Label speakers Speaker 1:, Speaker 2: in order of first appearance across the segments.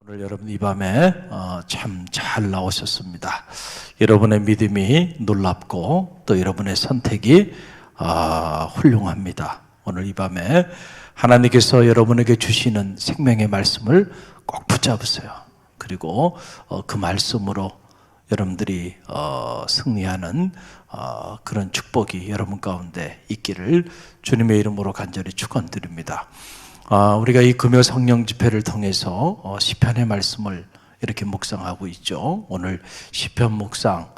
Speaker 1: 오늘 여러분 이 밤에 참 잘 나오셨습니다. 여러분의 믿음이 놀랍고 또 여러분의 선택이 훌륭합니다. 오늘 이 밤에 하나님께서 여러분에게 주시는 생명의 말씀을 꼭 붙잡으세요. 그리고 그 말씀으로 여러분들이 승리하는 그런 축복이 여러분 가운데 있기를 주님의 이름으로 간절히 축원드립니다. 우리가 이 금요 성령 집회를 통해서 시편의 말씀을 이렇게 묵상하고 있죠. 오늘 시편 묵상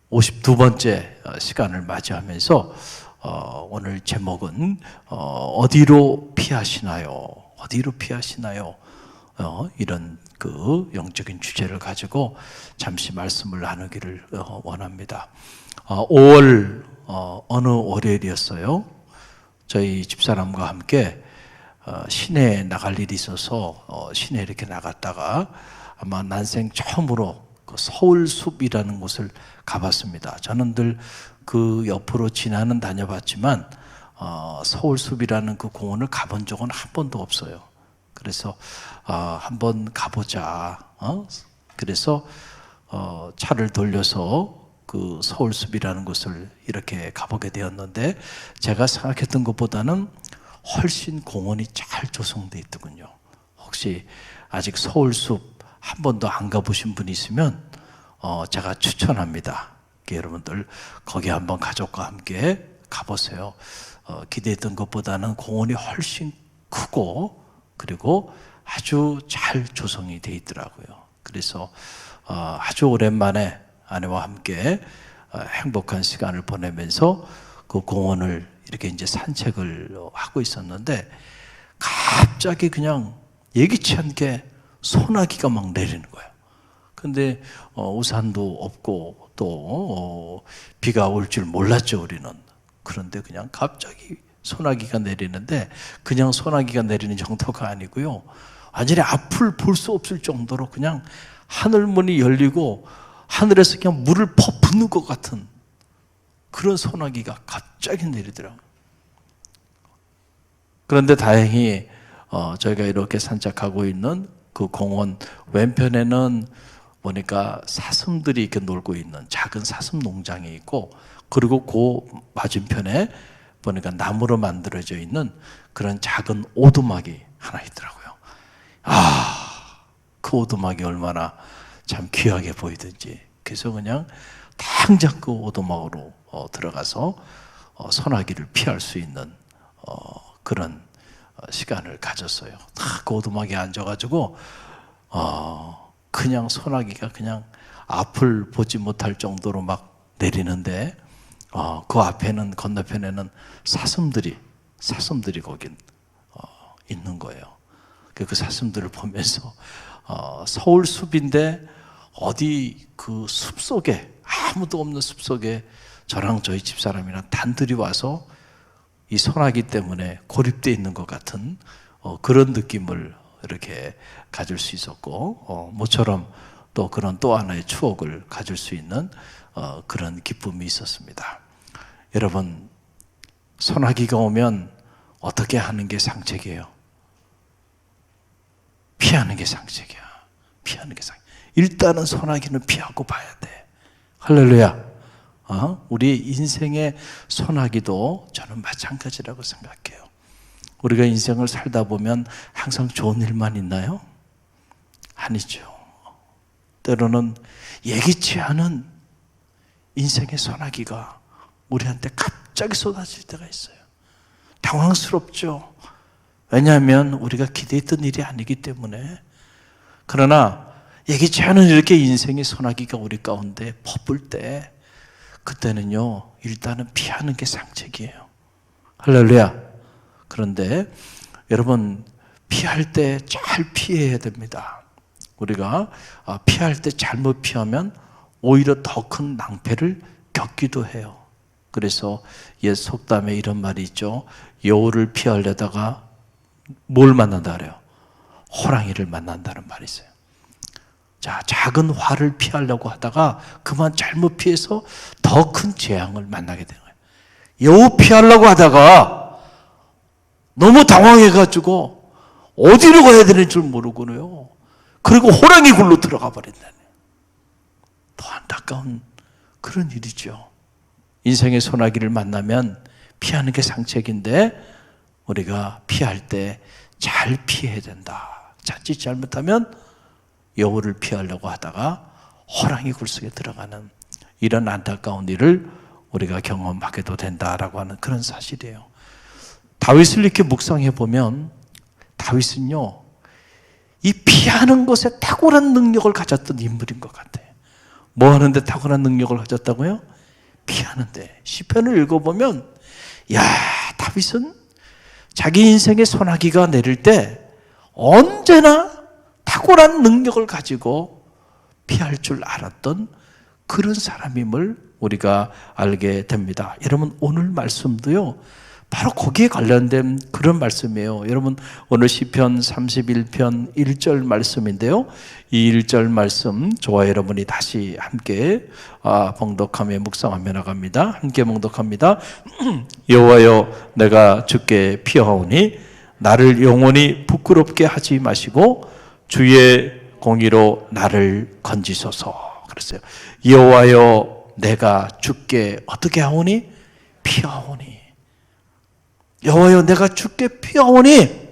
Speaker 1: 52번째 시간을 맞이하면서 오늘 제목은 어디로 피하시나요? 어디로 피하시나요? 이런 그 영적인 주제를 가지고 잠시 말씀을 나누기를 원합니다. 5월 어느 월요일이었어요. 저희 집사람과 함께 시내에 나갈 일이 있어서 시내에 이렇게 나갔다가 아마 난생 처음으로 그 서울숲이라는 곳을 가봤습니다. 저는 늘 그 옆으로 지나는 다녀봤지만 서울숲이라는 그 공원을 가본 적은 한 번도 없어요. 그래서 한번 가보자. 그래서 차를 돌려서 그 서울숲이라는 곳을 이렇게 가보게 되었는데 제가 생각했던 것보다는 훨씬 공원이 잘 조성되어 있더군요. 혹시 아직 서울숲 한 번도 안 가보신 분이 있으면 제가 추천합니다. 여러분들 거기 한번 가족과 함께 가보세요. 기대했던 것보다는 공원이 훨씬 크고 그리고 아주 잘 조성이 되어 있더라고요. 그래서 아주 오랜만에 아내와 함께 행복한 시간을 보내면서 그 공원을 이렇게 이제 산책을 하고 있었는데 갑자기 그냥 예기치 않게 소나기가 막 내리는 거예요. 근데 우산도 없고 또 비가 올 줄 몰랐죠, 우리는. 그런데 그냥 갑자기 소나기가 내리는데 그냥 소나기가 내리는 정도가 아니고요. 완전히 앞을 볼 수 없을 정도로 그냥 하늘문이 열리고 하늘에서 그냥 물을 퍼붓는 것 같은 그런 소나기가 갑자기 내리더라고요. 그런데 다행히 저희가 이렇게 산책하고 있는 그 공원 왼편에는 보니까 사슴들이 이렇게 놀고 있는 작은 사슴 농장이 있고 그리고 그 맞은편에 보니까 나무로 만들어져 있는 그런 작은 오두막이 하나 있더라고요. 그 오두막이 얼마나 참 귀하게 보이든지. 그래서 그냥 당장 그 오두막으로 들어가서 소나기를 피할 수 있는 그런 시간을 가졌어요. 그 오두막에 앉아가지고 그냥 소나기가 그냥 앞을 보지 못할 정도로 막 내리는데 그 앞에는 건너편에는 사슴들이 거긴 있는 거예요. 그 사슴들을 보면서 서울숲인데 어디 그 숲속에 아무도 없는 숲속에 저랑 저희 집사람이랑 단둘이 와서 이 소나기 때문에 고립되어 있는 것 같은 그런 느낌을 이렇게 가질 수 있었고 모처럼 또 그런 또 하나의 추억을 가질 수 있는 그런 기쁨이 있었습니다. 여러분, 소나기가 오면 어떻게 하는 게 상책이에요? 피하는 게 상책이야. 피하는 게 상책. 일단은 소나기는 피하고 봐야 돼. 할렐루야. 우리 인생의 소나기도 저는 마찬가지라고 생각해요. 우리가 인생을 살다 보면 항상 좋은 일만 있나요? 아니죠. 때로는 예기치 않은 인생의 소나기가 우리한테 갑자기 쏟아질 때가 있어요. 당황스럽죠. 왜냐하면 우리가 기대했던 일이 아니기 때문에. 그러나 예기치 않은 이렇게 인생의 소나기가 우리 가운데 퍼불 때 그때는요 일단은 피하는 게 상책이에요. 할렐루야. 그런데 여러분 피할 때 잘 피해야 됩니다. 우리가 피할 때 잘못 피하면 오히려 더 큰 낭패를 겪기도 해요. 그래서 옛 속담에 이런 말이 있죠. 여우를 피하려다가 뭘 만난다 그래요? 호랑이를 만난다는 말이 있어요. 자, 작은 화를 피하려고 하다가 그만 잘못 피해서 더 큰 재앙을 만나게 되는 거예요. 여우 피하려고 하다가 너무 당황해가지고 어디로 가야 되는 줄 모르고요. 그리고 호랑이 굴로 들어가 버린다니. 더 안타까운 그런 일이죠. 인생의 소나기를 만나면 피하는 게 상책인데 우리가 피할 때 잘 피해야 된다. 자칫 잘못하면 여우를 피하려고 하다가 호랑이 굴 속에 들어가는 이런 안타까운 일을 우리가 경험하게도 된다라고 하는 그런 사실이에요. 다윗을 이렇게 묵상해 보면 다윗은요, 이 피하는 것에 탁월한 능력을 가졌던 인물인 것 같아요. 뭐 하는데 탁월한 능력을 가졌다고요? 피하는데. 시편을 읽어보면 야, 다윗은 자기 인생의 소나기가 내릴 때 언제나 탁월한 능력을 가지고 피할 줄 알았던 그런 사람임을 우리가 알게 됩니다. 여러분, 오늘 말씀도요, 바로 거기에 관련된 그런 말씀이에요. 여러분, 오늘 시편 31편 1절 말씀인데요. 이 1절 말씀 저와 여러분이 다시 함께 봉독하며 묵상하며 나갑니다. 함께 봉독합니다. 여호와여, 내가 주께 피하오니 나를 영원히 부끄럽게 하지 마시고 주의 공의로 나를 건지소서. 그랬어요. 여호와여, 내가 주께 어떻게 하오니? 피하오니. 여호와여, 내가 주께 피하오니,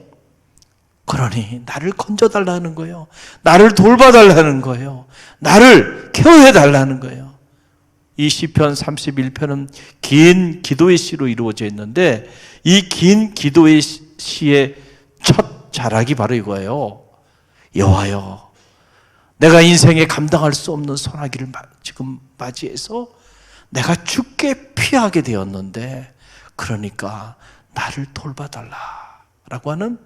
Speaker 1: 그러니 나를 건져달라는 거예요. 나를 돌봐달라는 거예요. 나를 케어해달라는 거예요. 이 시편 31편은 긴 기도의 시로 이루어져 있는데 이 긴 기도의 시의 첫 자락이 바로 이거예요. 여호와여, 내가 인생에 감당할 수 없는 소나기를 지금 맞이해서 내가 주께 피하게 되었는데 그러니까 나를 돌봐달라라고 하는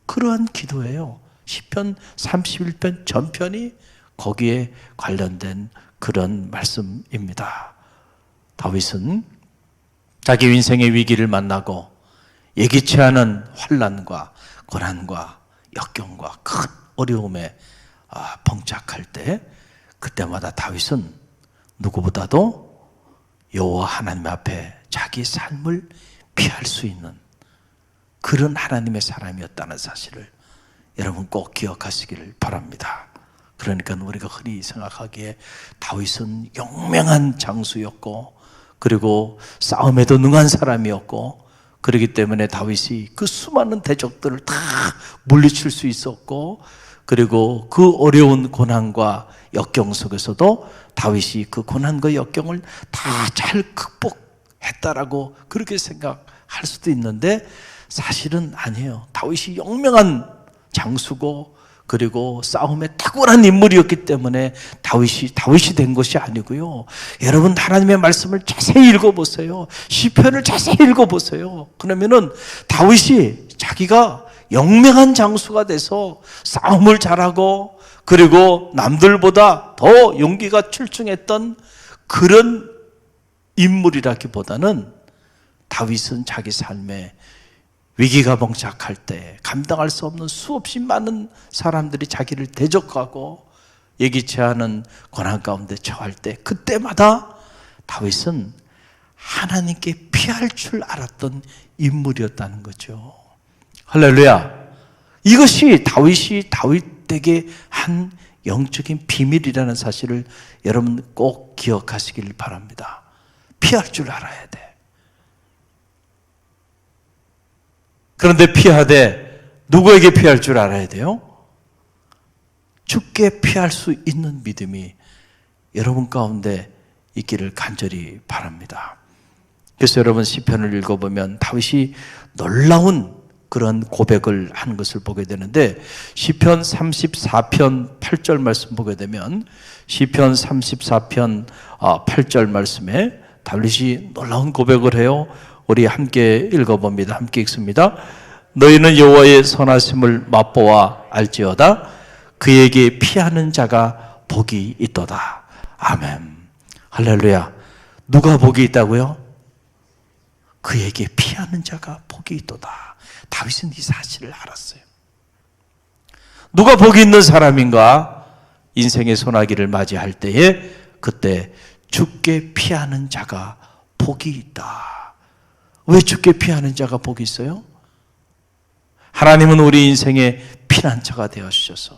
Speaker 1: 그러한 기도예요. 시편 31편 전편이 거기에 관련된 그런 말씀입니다. 다윗은 자기 인생의 위기를 만나고 예기치 않은 환난과 고난과 역경과 큰 어려움에 봉착할 때 그때마다 다윗은 누구보다도 여호와 하나님 앞에 자기 삶을 피할 수 있는 그런 하나님의 사람이었다는 사실을 여러분 꼭 기억하시기를 바랍니다. 그러니까 우리가 흔히 생각하기에 다윗은 용맹한 장수였고 그리고 싸움에도 능한 사람이었고 그렇기 때문에 다윗이 그 수많은 대적들을 다 물리칠 수 있었고 그리고 그 어려운 고난과 역경 속에서도 다윗이 그 고난과 역경을 다 잘 극복했다라고 그렇게 생각할 수도 있는데 사실은 아니에요. 다윗이 용맹한 장수고 그리고 싸움에 탁월한 인물이었기 때문에 다윗이 된 것이 아니고요. 여러분, 하나님의 말씀을 자세히 읽어보세요. 시편을 자세히 읽어보세요. 그러면은 다윗이 자기가 용맹한 장수가 돼서 싸움을 잘하고 그리고 남들보다 더 용기가 출중했던 그런 인물이라기보다는 다윗은 자기 삶에 위기가 봉착할 때 감당할 수 없는 수없이 많은 사람들이 자기를 대적하고 예기치 않은 고난 가운데 처할 때 그때마다 다윗은 하나님께 피할 줄 알았던 인물이었다는 거죠. 할렐루야. 이것이 다윗이 다윗에게 한 영적인 비밀이라는 사실을 여러분 꼭 기억하시길 바랍니다. 피할 줄 알아야 돼. 그런데 피하되 누구에게 피할 줄 알아야 돼요? 주께 피할 수 있는 믿음이 여러분 가운데 있기를 간절히 바랍니다. 그래서 여러분 시편을 읽어보면 다윗이 놀라운 그런 고백을 하는 것을 보게 되는데 시편 34편 8절 말씀 보게 되면 시편 34편 8절 말씀에 다윗이 놀라운 고백을 해요. 우리 함께 읽어봅니다. 함께 읽습니다. 너희는 여호와의 선하심을 맛보아 알지어다. 그에게 피하는 자가 복이 있도다. 아멘. 할렐루야. 누가 복이 있다고요? 그에게 피하는 자가 복이 있도다. 다윗은 이 사실을 알았어요. 누가 복이 있는 사람인가? 인생의 소나기를 맞이할 때에 그때 주께 피하는 자가 복이 있다. 왜 주께 피하는 자가 복이 있어요? 하나님은 우리 인생의 피난처가 되어 주셔서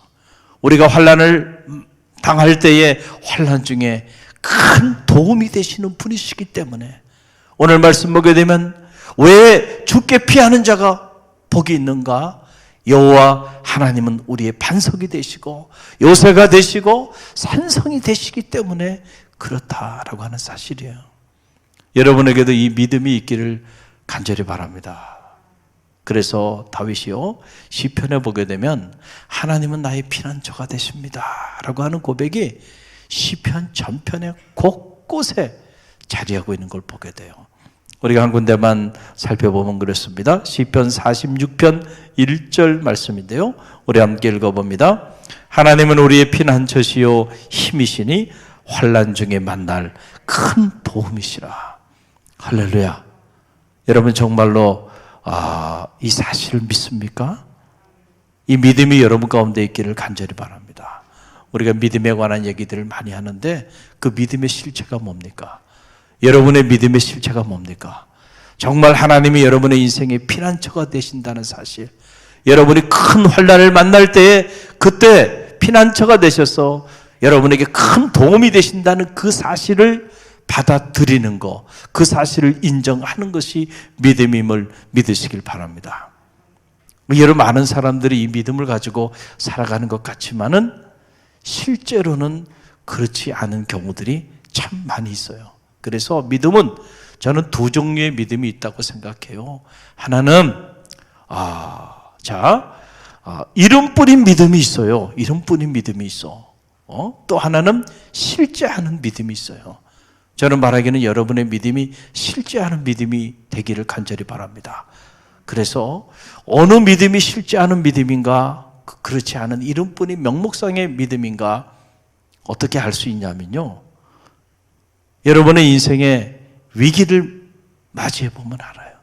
Speaker 1: 우리가 환난을 당할 때에 환난 중에 큰 도움이 되시는 분이시기 때문에 오늘 말씀 보게 되면 왜 주께 피하는 자가 복이 있는가? 여호와 하나님은 우리의 반석이 되시고 요새가 되시고 산성이 되시기 때문에 그렇다라고 하는 사실이에요. 여러분에게도 이 믿음이 있기를 간절히 바랍니다. 그래서 다윗이요 시편에 보게 되면 하나님은 나의 피난처가 되십니다 라고 하는 고백이 시편 전편의 곳곳에 자리하고 있는 걸 보게 돼요. 우리가 한 군데만 살펴보면 그렇습니다. 시편 46편 1절 말씀인데요, 우리 함께 읽어봅니다. 하나님은 우리의 피난처시요 힘이시니 환난 중에 만날 큰 도움이시라. 할렐루야. 여러분 정말로 이 사실을 믿습니까? 이 믿음이 여러분 가운데 있기를 간절히 바랍니다. 우리가 믿음에 관한 얘기들을 많이 하는데 그 믿음의 실체가 뭡니까? 여러분의 믿음의 실체가 뭡니까? 정말 하나님이 여러분의 인생의 피난처가 되신다는 사실, 여러분이 큰 환난을 만날 때에 그때 피난처가 되셔서 여러분에게 큰 도움이 되신다는 그 사실을 받아들이는 것, 그 사실을 인정하는 것이 믿음임을 믿으시길 바랍니다. 여러 많은 사람들이 이 믿음을 가지고 살아가는 것 같지만은 실제로는 그렇지 않은 경우들이 참 많이 있어요. 그래서 믿음은 저는 두 종류의 믿음이 있다고 생각해요. 하나는 이름뿐인 믿음이 있어요. 이름뿐인 믿음이 있어. 또 하나는 실제하는 믿음이 있어요. 저는 말하기는 여러분의 믿음이 실제하는 믿음이 되기를 간절히 바랍니다. 그래서 어느 믿음이 실제하는 믿음인가, 그렇지 않은 이름뿐인 명목상의 믿음인가 어떻게 알 수 있냐면요, 여러분의 인생에 위기를 맞이해 보면 알아요.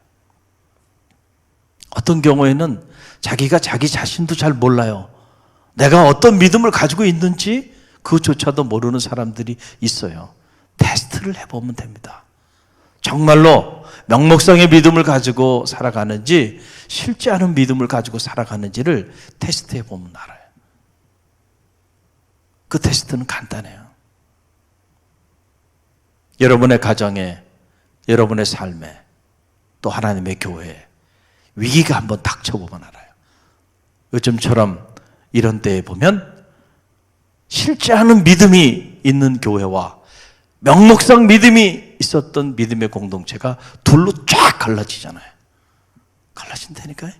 Speaker 1: 어떤 경우에는 자기가 자기 자신도 잘 몰라요. 내가 어떤 믿음을 가지고 있는지 그조차도 모르는 사람들이 있어요. 테스트를 해보면 됩니다. 정말로 명목상의 믿음을 가지고 살아가는지 실제하는 믿음을 가지고 살아가는지를 테스트해 보면 알아요. 그 테스트는 간단해요. 여러분의 가정에, 여러분의 삶에, 또 하나님의 교회에 위기가 한번 닥쳐보면 알아요. 요즘처럼 이런 때에 보면 실제하는 믿음이 있는 교회와 명목상 믿음이 있었던 믿음의 공동체가 둘로 쫙 갈라지잖아요. 갈라진다니까요.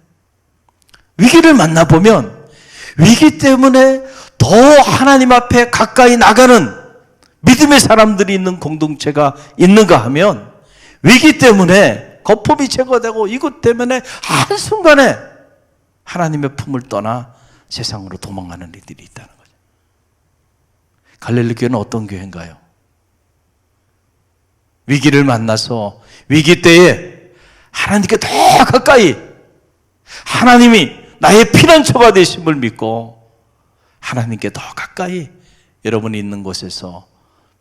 Speaker 1: 위기를 만나보면 위기 때문에 더 하나님 앞에 가까이 나가는 믿음의 사람들이 있는 공동체가 있는가 하면 위기 때문에 거품이 제거되고 이것 때문에 한순간에 하나님의 품을 떠나 세상으로 도망가는 이들이 있다는 거죠. 갈릴리 교회는 어떤 교회인가요? 위기를 만나서 위기 때에 하나님께 더 가까이, 하나님이 나의 피난처가 되심을 믿고 하나님께 더 가까이, 여러분이 있는 곳에서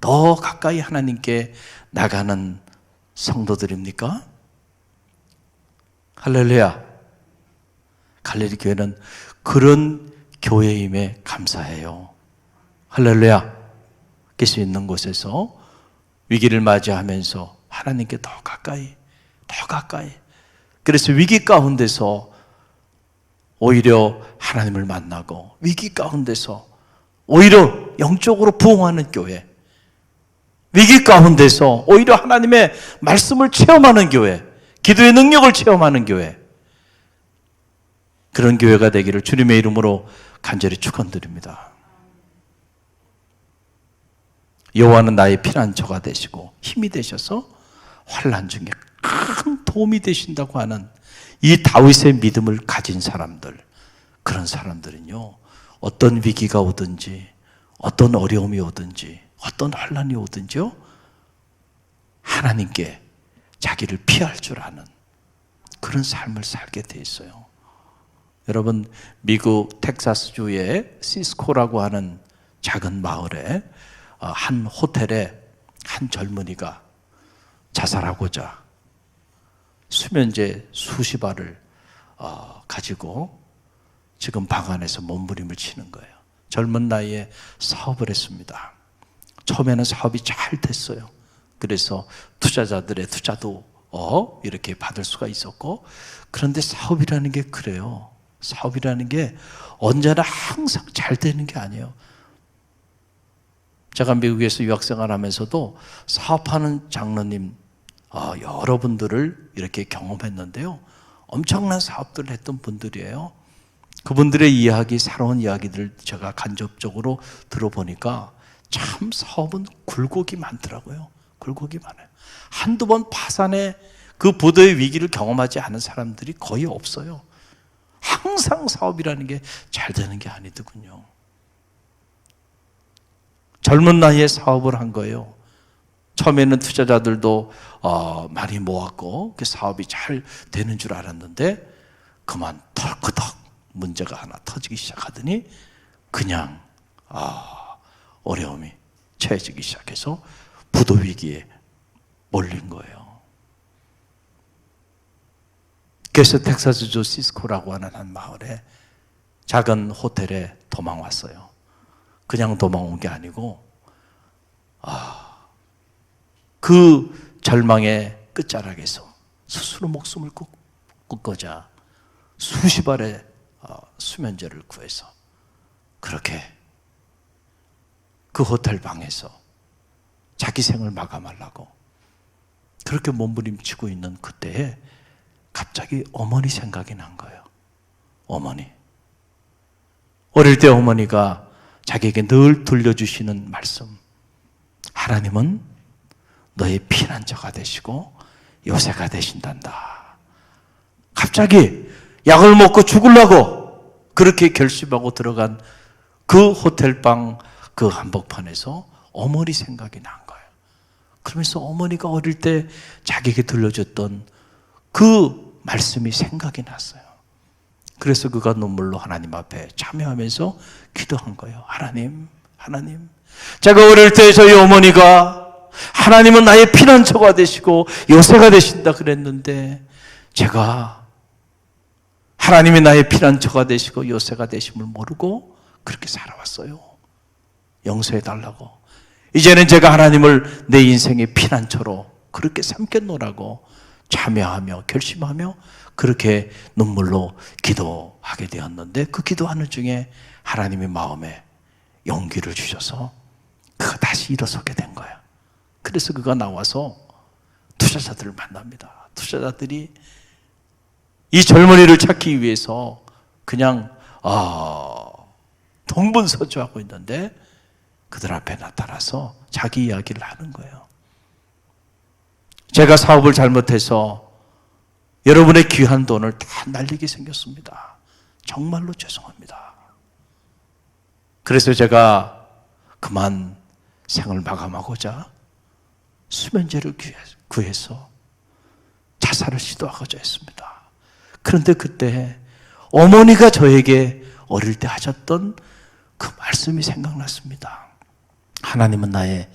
Speaker 1: 더 가까이 하나님께 나가는 성도들입니까? 할렐루야. 갈릴리 교회는 그런 교회임에 감사해요. 할렐루야. 계시 있는 곳에서 위기를 맞이하면서 하나님께 더 가까이, 더 가까이. 그래서 위기 가운데서 오히려 하나님을 만나고 위기 가운데서 오히려 영적으로 부흥하는 교회, 위기 가운데서 오히려 하나님의 말씀을 체험하는 교회, 기도의 능력을 체험하는 교회, 그런 교회가 되기를 주님의 이름으로 간절히 축원드립니다. 여호와는 나의 피난처가 되시고 힘이 되셔서 환난 중에 큰 도움이 되신다고 하는 이 다윗의 믿음을 가진 사람들, 그런 사람들은요, 어떤 위기가 오든지 어떤 어려움이 오든지 어떤 환난이 오든지요, 하나님께 자기를 피할 줄 아는 그런 삶을 살게 돼 있어요. 여러분, 미국 텍사스주의 시스코라고 하는 작은 마을에 한 호텔에 한 젊은이가 자살하고자 수면제 수십 알을 가지고 지금 방 안에서 몸부림을 치는 거예요. 젊은 나이에 사업을 했습니다. 처음에는 사업이 잘 됐어요. 그래서 투자자들의 투자도 이렇게 받을 수가 있었고, 그런데 사업이라는 게 그래요. 사업이라는 게 언제나 항상 잘 되는 게 아니에요. 제가 미국에서 유학생활하면서도 사업하는 장로님 여러분들을 이렇게 경험했는데요. 엄청난 사업들을 했던 분들이에요. 그분들의 이야기, 살아온 이야기들 제가 간접적으로 들어보니까 참 사업은 굴곡이 많더라고요. 굴곡이 많아요. 한두 번 파산의 그 부도의 위기를 경험하지 않은 사람들이 거의 없어요. 항상 사업이라는 게 잘 되는 게 아니더군요. 젊은 나이에 사업을 한 거예요. 처음에는 투자자들도 많이 모았고 그 사업이 잘 되는 줄 알았는데 그만 덜커덕 문제가 하나 터지기 시작하더니 그냥 어려움이 처해지기 시작해서 부도 위기에 몰린 거예요. 그래서 텍사스주 시스코라고 하는 한 마을에 작은 호텔에 도망 왔어요. 그냥 도망온 게 아니고 그 절망의 끝자락에서 스스로 목숨을 끊고자 수십 알의 수면제를 구해서 그렇게 그 호텔 방에서 자기 생을 마감하려고 그렇게 몸부림치고 있는 그때에 갑자기 어머니 생각이 난 거예요. 어머니. 어릴 때 어머니가 자기에게 늘 들려주시는 말씀. 하나님은 너의 피난처가 되시고 요새가 되신단다. 갑자기 약을 먹고 죽으려고 그렇게 결심하고 들어간 그 호텔방 그 한복판에서 어머니 생각이 난 거예요. 그러면서 어머니가 어릴 때 자기에게 들려줬던 그 말씀이 생각이 났어요. 그래서 그가 눈물로 하나님 앞에 참여하면서 기도한 거예요. 하나님, 제가 어릴 때 저희 어머니가 하나님은 나의 피난처가 되시고 요새가 되신다 그랬는데 제가 하나님이 나의 피난처가 되시고 요새가 되심을 모르고 그렇게 살아왔어요. 용서해 달라고. 이제는 제가 하나님을 내 인생의 피난처로 그렇게 삼겠노라고 참여하며 결심하며 그렇게 눈물로 기도하게 되었는데 그 기도하는 중에 하나님의 마음에 용기를 주셔서 그가 다시 일어서게 된 거야. 그래서 그가 나와서 투자자들을 만납니다. 투자자들이 이 젊은이를 찾기 위해서 그냥 동분서주하고 있는데 그들 앞에 나타나서 자기 이야기를 하는 거예요. 제가 사업을 잘못해서 여러분의 귀한 돈을 다 날리게 생겼습니다. 정말로 죄송합니다. 그래서 제가 그만 생을 마감하고자 수면제를 구해서 자살을 시도하고자 했습니다. 그런데 그때 어머니가 저에게 어릴 때 하셨던 그 말씀이 생각났습니다. 하나님은 나의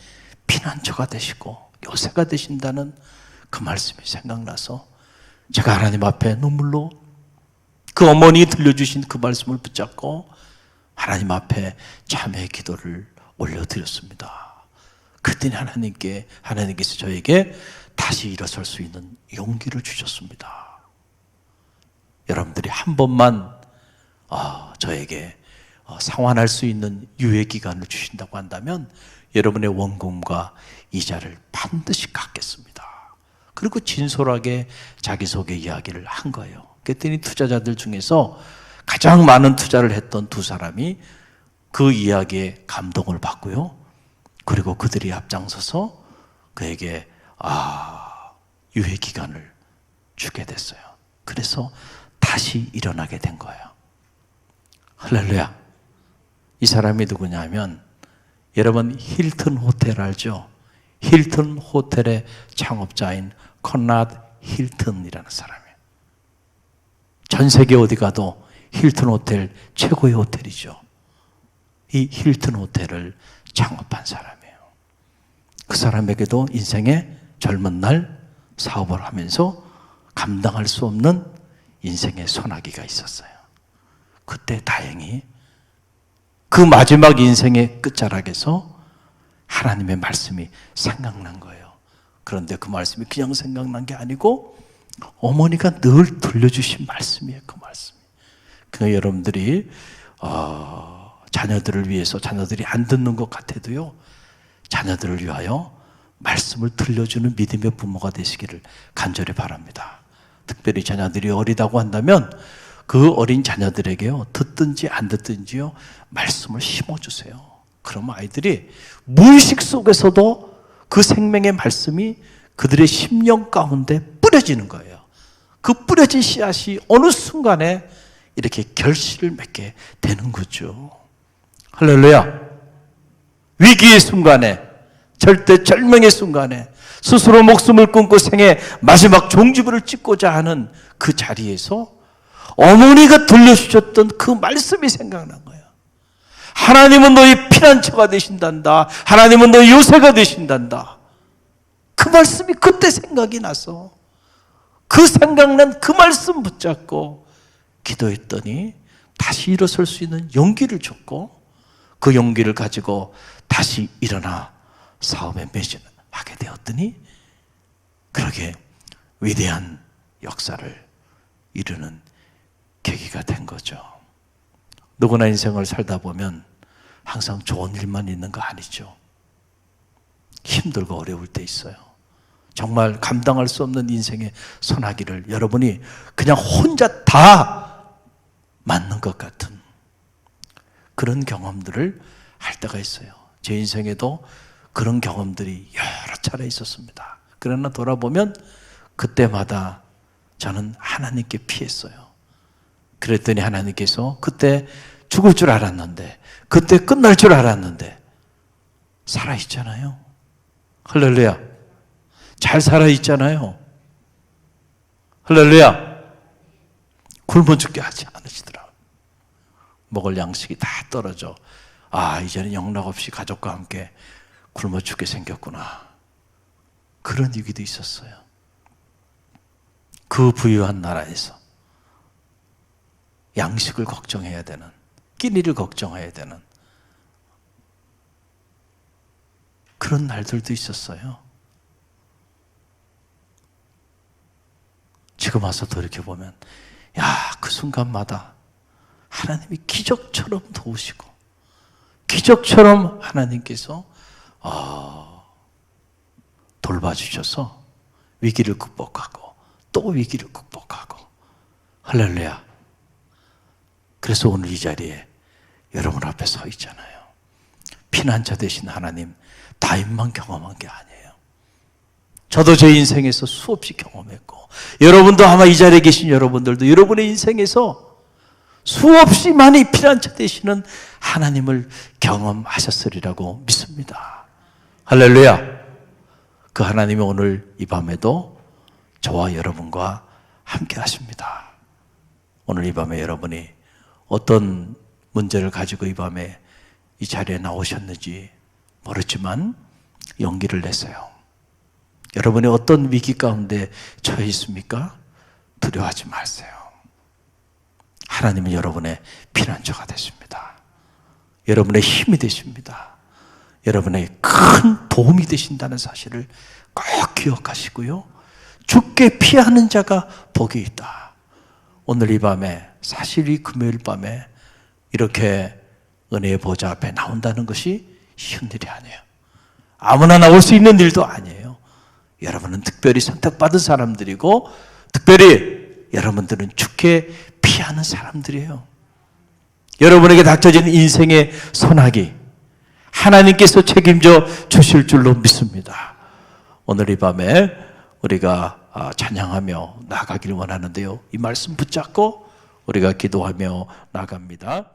Speaker 1: 피난처가 되시고 요새가 되신다는 그 말씀이 생각나서 제가 하나님 앞에 눈물로 그 어머니 들려주신 그 말씀을 붙잡고 하나님 앞에 참회의 기도를 올려드렸습니다. 그랬더니 하나님께서 저에게 다시 일어설 수 있는 용기를 주셨습니다. 여러분들이 한 번만 저에게 상환할 수 있는 유예 기간을 주신다고 한다면 여러분의 원금과 이자를 반드시 갚겠습니다. 그리고 진솔하게 자기소개 이야기를 한 거예요. 그랬더니 투자자들 중에서 가장 많은 투자를 했던 두 사람이 그 이야기에 감동을 받고요. 그리고 그들이 앞장서서 그에게 유예 기간을 주게 됐어요. 그래서 다시 일어나게 된 거예요. 할렐루야. 이 사람이 누구냐면 여러분 힐튼 호텔 알죠? 힐튼 호텔의 창업자인 컨라드 힐튼이라는 사람이에요. 전 세계 어디 가도 힐튼 호텔 최고의 호텔이죠. 이 힐튼 호텔을 창업한 사람이에요. 그 사람에게도 인생의 젊은 날 사업을 하면서 감당할 수 없는 인생의 소나기가 있었어요. 그때 다행히 그 마지막 인생의 끝자락에서 하나님의 말씀이 생각난 거예요. 그런데 그 말씀이 그냥 생각난 게 아니고 어머니가 늘 들려주신 말씀이에요. 그 말씀이. 그러니까 여러분들이 자녀들을 위해서, 자녀들이 안 듣는 것 같아도요, 자녀들을 위하여 말씀을 들려주는 믿음의 부모가 되시기를 간절히 바랍니다. 특별히 자녀들이 어리다고 한다면 그 어린 자녀들에게요, 듣든지 안 듣든지요, 말씀을 심어주세요. 그러면 아이들이 무의식 속에서도 그 생명의 말씀이 그들의 심령 가운데 뿌려지는 거예요. 그 뿌려진 씨앗이 어느 순간에 이렇게 결실을 맺게 되는 거죠. 할렐루야. 위기의 순간에, 절대절명의 순간에 스스로 목숨을 끊고 생애 마지막 종지부를 찍고자 하는 그 자리에서 어머니가 들려주셨던 그 말씀이 생각난 거예요. 하나님은 너희 피난처가 되신단다. 하나님은 너희 요새가 되신단다. 그 말씀이 그때 생각이 나서 그 생각난 그 말씀 붙잡고 기도했더니 다시 일어설 수 있는 용기를 줬고, 그 용기를 가지고 다시 일어나 사업에 매진하게 되었더니 그렇게 위대한 역사를 이루는 계기가 된 거죠. 누구나 인생을 살다 보면 항상 좋은 일만 있는 거 아니죠. 힘들고 어려울 때 있어요. 정말 감당할 수 없는 인생의 소나기를 여러분이 그냥 혼자 다 맞는 것 같은 그런 경험들을 할 때가 있어요. 제 인생에도 그런 경험들이 여러 차례 있었습니다. 그러나 돌아보면 그때마다 저는 하나님께 피했어요. 그랬더니 하나님께서 그때 죽을 줄 알았는데, 그때 끝날 줄 알았는데 살아있잖아요. 할렐루야. 잘 살아있잖아요. 할렐루야. 굶어 죽게 하지 않으시더라고요. 먹을 양식이 다 떨어져. 이제는 영락없이 가족과 함께 굶어 죽게 생겼구나. 그런 얘기도 있었어요. 그 부유한 나라에서 양식을 걱정해야 되는, 끼니를 걱정해야 되는 그런 날들도 있었어요. 지금 와서 돌이켜보면 그 순간마다 하나님이 기적처럼 도우시고, 기적처럼 하나님께서 돌봐주셔서 위기를 극복하고 또 위기를 극복하고. 할렐루야. 그래서 오늘 이 자리에 여러분 앞에 서 있잖아요. 피난처 되신 하나님, 다윗만 경험한 게 아니에요. 저도 제 인생에서 수없이 경험했고, 여러분도 아마 이 자리에 계신 여러분들도 여러분의 인생에서 수없이 많이 피난처 되시는 하나님을 경험하셨으리라고 믿습니다. 할렐루야. 그 하나님이 오늘 이 밤에도 저와 여러분과 함께 하십니다. 오늘 이 밤에 여러분이 어떤 문제를 가지고 이 밤에 이 자리에 나오셨는지 모르지만 용기를 내세요. 여러분이 어떤 위기 가운데 처해 있습니까? 두려워하지 마세요. 하나님은 여러분의 피난처가 되십니다. 여러분의 힘이 되십니다. 여러분의 큰 도움이 되신다는 사실을 꼭 기억하시고요. 죽게 피하는 자가 복이 있다. 오늘 이 밤에, 사실 이 금요일 밤에 이렇게 은혜의 보좌 앞에 나온다는 것이 쉬운 일이 아니에요. 아무나 나올 수 있는 일도 아니에요. 여러분은 특별히 선택받은 사람들이고, 특별히 여러분들은 죽게 피하는 사람들이에요. 여러분에게 닥쳐진 인생의 소나기, 하나님께서 책임져 주실 줄로 믿습니다. 오늘 이 밤에 우리가 찬양하며 나가길 원하는데요. 이 말씀 붙잡고 우리가 기도하며 나갑니다.